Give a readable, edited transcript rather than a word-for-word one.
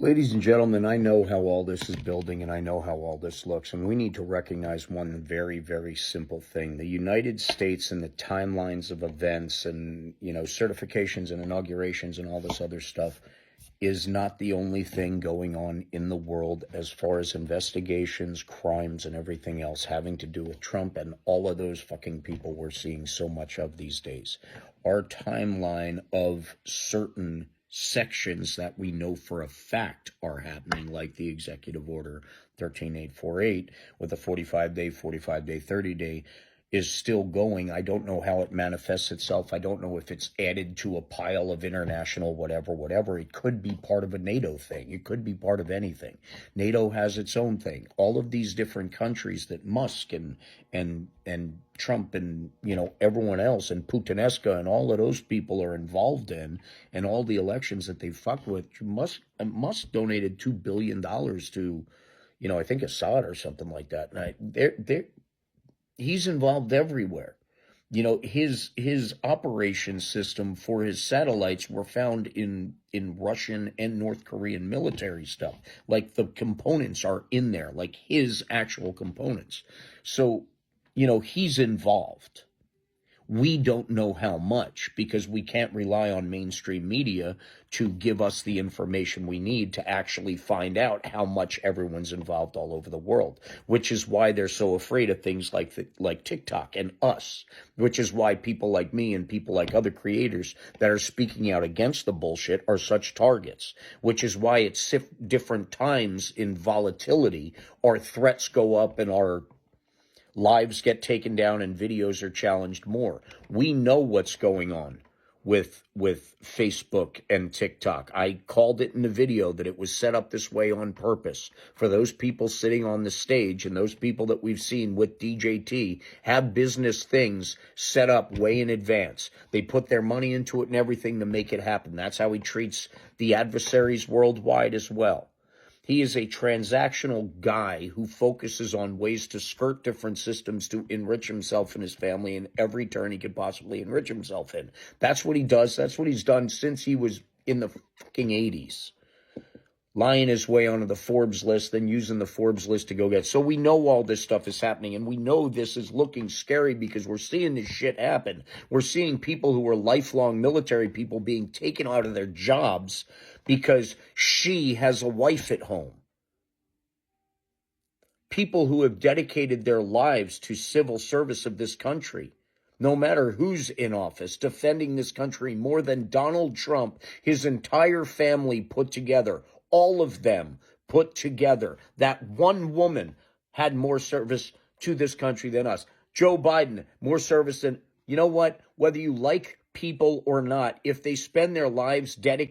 Ladies and gentlemen, I know how all this is building and I know how all this looks, and we need to recognize one very, very simple thing. The United States and the timelines of events and, certifications and inaugurations and all this other stuff is not the only thing going on in the world as far as investigations, crimes, and everything else having to do with Trump and all of those fucking people we're seeing so much of these days. Our timeline of certain sections that we know for a fact are happening, like the executive order 13848 with a 45-day, 30-day, is still going. I don't know how it manifests itself. I don't know if it's added to a pile of international whatever. It could be part of a NATO thing. It could be part of anything. NATO has its own thing. All of these different countries that Musk and Trump and everyone else and Putineska and all of those people are involved in, and all the elections that they fucked with. Musk donated $2 billion to, I think Assad or something like that. And he's involved everywhere. His operation system for his satellites were found in Russian and North Korean military stuff. Like, the components are in there, like his actual components. So, he's involved. We don't know how much, because we can't rely on mainstream media to give us the information we need to actually find out how much everyone's involved all over the world, which is why they're so afraid of things like TikTok and us, which is why people like me and people like other creators that are speaking out against the bullshit are such targets, which is why at different times in volatility, our threats go up and our lives get taken down and videos are challenged more. We know what's going on with Facebook and TikTok. I called it in the video that it was set up this way on purpose for those people sitting on the stage, and those people that we've seen with DJT have business things set up way in advance. They put their money into it and everything to make it happen. That's how he treats the adversaries worldwide as well. He is a transactional guy who focuses on ways to skirt different systems to enrich himself and his family in every turn he could possibly enrich himself in. That's what he does. That's what he's done since he was in the fucking 80s. Lying his way onto the Forbes list, then using the Forbes list to go get. So we know all this stuff is happening, and we know this is looking scary because we're seeing this shit happen. We're seeing people who are lifelong military people being taken out of their jobs because she has a wife at home. People who have dedicated their lives to civil service of this country, no matter who's in office, defending this country more than Donald Trump, his entire family put together. All of them put together. That one woman had more service to this country than us. Joe Biden, more service than, you know what? Whether you like people or not, if they spend their lives dedicated